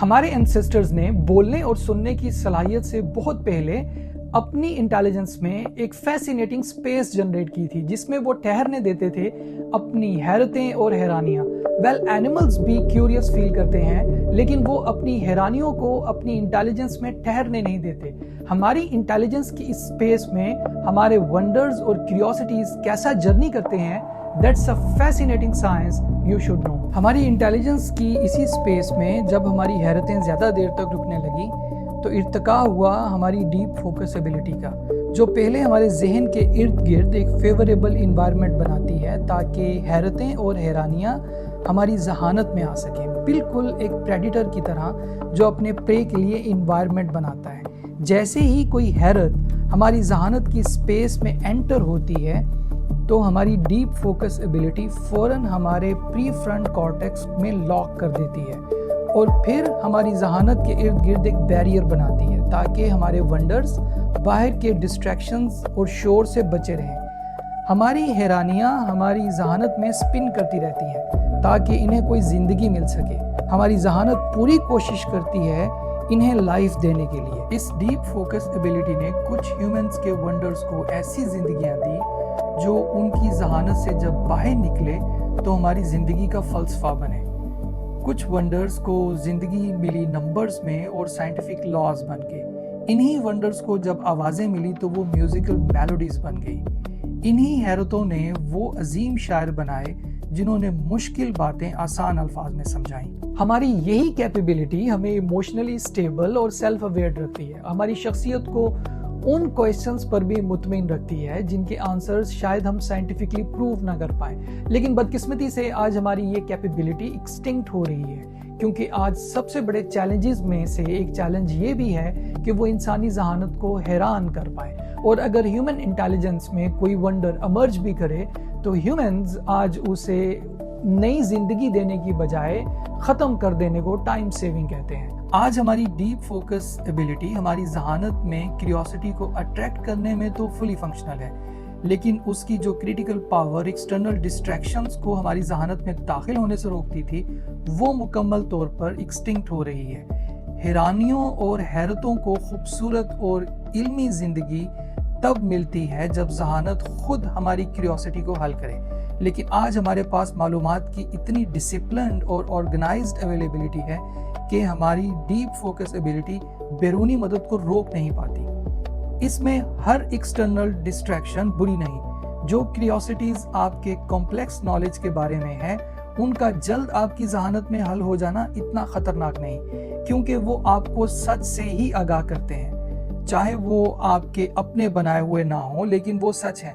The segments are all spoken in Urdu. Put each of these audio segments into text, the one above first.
ہمارے انسیسٹرز نے بولنے اور سننے کی صلاحیت سے بہت پہلے اپنی انٹیلیجنس میں ایک فیسینیٹنگ سپیس جنریٹ کی تھی جس میں وہ ٹھہرنے دیتے تھے اپنی حیرتیں اور حیرانیاں. اینیملز بھی کیوریس فیل کرتے ہیں لیکن وہ اپنی حیرانیوں کو اپنی انٹیلیجنس میں ٹھہرنے نہیں دیتے. ہماری انٹیلیجنس کی اس سپیس میں ہمارے ونڈرز اور کیوریوسٹیز کیسا جرنی کرتے ہیں. That's a fascinating science you should know. ہماری انٹیلیجنس کی اسی سپیس میں جب ہماری حیرتیں زیادہ دیر تک رکنے لگی تو ارتقا ہوا ہماری ڈیپ فوکس ایبلٹی کا، جو پہلے ہمارے ذہن کے ارد گرد ایک فیوریبل انوائرمنٹ بناتی ہے تاکہ حیرتیں اور حیرانیاں ہماری ذہانت میں آ سکیں، بالکل ایک پریڈیٹر کی طرح جو اپنے پرے کے لیے انوائرمنٹ بناتا ہے. جیسے ہی کوئی حیرت ہماری ذہانت کی سپیس میں انٹر ہوتی ہے تو ہماری ڈیپ فوکس ایبلٹی فوراً ہمارے پری فرنٹ کارٹیکس میں لاک کر دیتی ہے اور پھر ہماری ذہانت کے ارد گرد ایک بیریئر بناتی ہے تاکہ ہمارے ونڈرز باہر کے ڈسٹریکشنز اور شور سے بچے رہیں. ہماری حیرانیاں ہماری ذہانت میں سپن کرتی رہتی ہیں تاکہ انہیں کوئی زندگی مل سکے. ہماری ذہانت پوری کوشش کرتی ہے انہیں لائف دینے کے لیے. اس ڈیپ فوکس ایبلٹی نے کچھ ہیومنز کے ونڈرز کو ایسی زندگیاں دی جو ان کی ذہانت سے جب باہر نکلے تو ہماری زندگی کا فلسفہ بنے. کچھ ونڈرز کو زندگی ملی نمبرز میں اور سائنٹیفک لاز بن کے. انہی ونڈرز کو جب آوازیں ملی تو وہ میوزیکل میلوڈیز بن گئی. انہی حیرتوں نے وہ عظیم شاعر بنائے جنہوں نے مشکل باتیں آسان الفاظ میں سمجھائیں. ہماری یہی کیپیبلٹی ہمیں ایموشنلی سٹیبل اور سیلف اویئر رکھتی ہے. ہماری شخصیت کو ان کوئسچنز پر بھی مطمئن رکھتی ہے جن کے آنسرز شاید ہم سائنٹیفکلی پروو نہ کر پائیں. لیکن بدقسمتی سے آج ہماری یہ کیپیبلٹی ایکسٹنکٹ ہو رہی ہے کیونکہ آج سب سے بڑے چیلنجز میں سے ایک چیلنج یہ بھی ہے کہ وہ انسانی ذہانت کو حیران کر پائے. اور اگر ہیومن انٹیلیجنس میں کوئی ونڈر ایمرج بھی کرے تو ہیومنز آج اسے نئی زندگی دینے کی بجائے ختم کر دینے کو ٹائم سیونگ کہتے ہیں. آج ہماری ڈیپ فوکس ایبلٹی ہماری ذہانت میں کیوریوسٹی کو اٹریکٹ کرنے میں تو فلی فنکشنل ہے، لیکن اس کی جو کریٹیکل پاور ایکسٹرنل ڈسٹریکشنز کو ہماری ذہانت میں داخل ہونے سے روکتی تھی وہ مکمل طور پر ایکسٹنکٹ ہو رہی ہے. حیرانیوں اور حیرتوں کو خوبصورت اور علمی زندگی تب ملتی ہے جب ذہانت خود ہماری کیوریوسٹی کو حل کرے. لیکن آج ہمارے پاس معلومات کی اتنی ڈسپلنڈ اور آرگنائزڈ اویلیبلٹی ہے کہ ہماری ڈیپ فوکس ایبلٹی بیرونی مدد کو روک نہیں پاتی. اس میں ہر ایکسٹرنل ڈسٹریکشن بری نہیں. جو کیوریوسٹیز آپ کے کمپلیکس نالج کے بارے میں ہیں ان کا جلد آپ کی ذہانت میں حل ہو جانا اتنا خطرناک نہیں کیونکہ وہ آپ کو سچ سے ہی آگاہ کرتے ہیں، چاہے وہ آپ کے اپنے بنائے ہوئے نہ ہوں لیکن وہ سچ ہیں.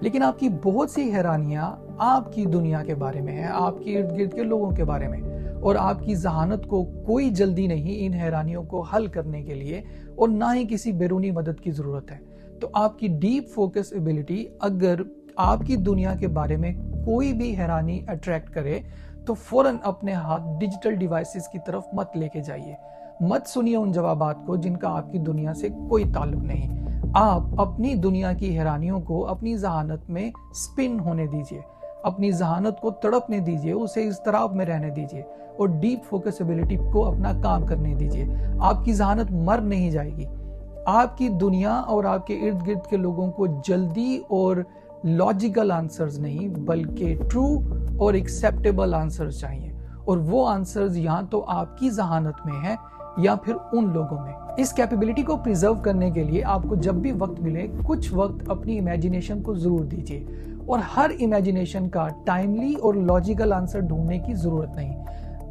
لیکن آپ کی بہت سی حیرانیاں آپ کی دنیا کے بارے میں ہیں، آپ کے ارد گرد کے لوگوں کے بارے میں، اور آپ کی ذہانت کو کوئی جلدی نہیں ان حیرانیوں کو حل کرنے کے لیے اور نہ ہی کسی بیرونی مدد کی ضرورت ہے. تو آپ کی ڈیپ فوکس ایبلٹی اگر آپ کی دنیا کے بارے میں کوئی بھی حیرانی اٹریکٹ کرے تو فوراً اپنے ہاتھ ڈیجیٹل ڈیوائسز کی طرف مت لے کے جائیے. مت سنیے ان جوابات کو جن کا آپ کی دنیا سے کوئی تعلق نہیں. آپ اپنی دنیا کی حیرانیوں کو اپنی ذہانت میں سپن ہونے دیجیے، اپنی ذہانت کو تڑپنے دیجیے، اسے اضطراب میں رہنے دیجیے اور ڈیپ فوکس ایبلٹی کو اپنا کام کرنے دیجیے. آپ کی ذہانت مر نہیں جائے گی. آپ کی دنیا اور آپ کے ارد گرد کے لوگوں کو جلدی اور لاجیکل آنسرز نہیں بلکہ ٹرو اور ایکسیپٹیبل آنسرز چاہیے، اور وہ آنسرز یہاں تو آپ کی ذہانت میں ہے یا پھر ان لوگوں میں. اس کیپیبلٹی کو پریزرو کرنے کے لیے آپ کو جب بھی وقت ملے کچھ وقت اپنی امیجینیشن کو ضرور دیجیے، اور ہر امیجینیشن کا ٹائملی اور لاجیکل آنسر ڈھونڈنے کی ضرورت نہیں.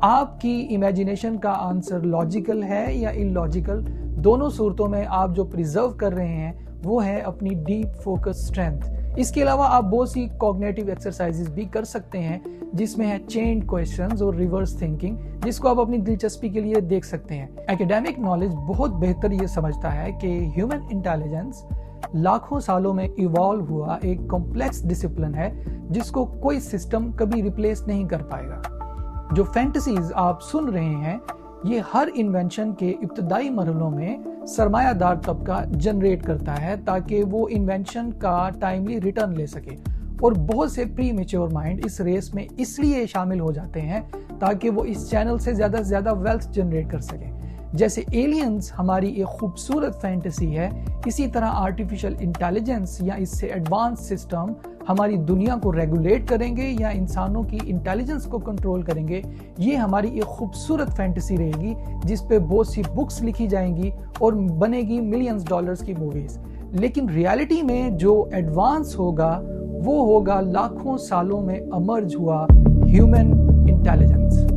آپ کی امیجینیشن کا آنسر لاجیکل ہے یا ان لاجیکل، دونوں صورتوں میں آپ جو پریزرو کر رہے ہیں وہ ہے اپنی ڈیپ فوکس اسٹرینتھ. اس کے علاوہ آپ بہت سی کوگنیٹو ایکسرسائزز بھی کر سکتے ہیں جس میں ہے چینڈ کویسچنز اور ریورس تھنکنگ، جس کو آپ اپنی دلچسپی کے لیے دیکھ سکتے ہیں. ایکیڈیمک نالج بہت بہتر یہ سمجھتا ہے کہ ہیومن انٹیلیجنس لاکھوں سالوں میں ایوالو ہوا ایک کمپلیکس ڈسپلن ہے جس کو کوئی سسٹم کبھی ریپلیس نہیں کر پائے گا. جو فینٹیسیز آپ سن رہے ہیں یہ ہر انوینشن کے ابتدائی مرحلوں میں سرمایہ دار طبقہ جنریٹ کرتا ہے تاکہ وہ انوینشن کا ٹائملی ریٹرن لے سکے اور بہت سے پری میچور مائنڈ اس ریس میں اس لیے شامل ہو جاتے ہیں تاکہ وہ اس چینل سے زیادہ سے زیادہ ویلتھ جنریٹ کر سکیں. جیسے ایلینز ہماری ایک خوبصورت فینٹیسی ہے، اسی طرح آرٹیفیشل انٹیلیجنس یا اس سے ایڈوانس سسٹم ہماری دنیا کو ریگولیٹ کریں گے یا انسانوں کی انٹیلیجنس کو کنٹرول کریں گے. یہ ہماری ایک خوبصورت فینٹیسی رہے گی جس پہ بہت سی بکس لکھی جائیں گی اور بنے گی ملینز ڈالرز کی موویز. لیکن ریالٹی میں جو ایڈوانس ہوگا وہ ہوگا لاکھوں سالوں میں امرج ہوا ہیومن انٹیلیجنس.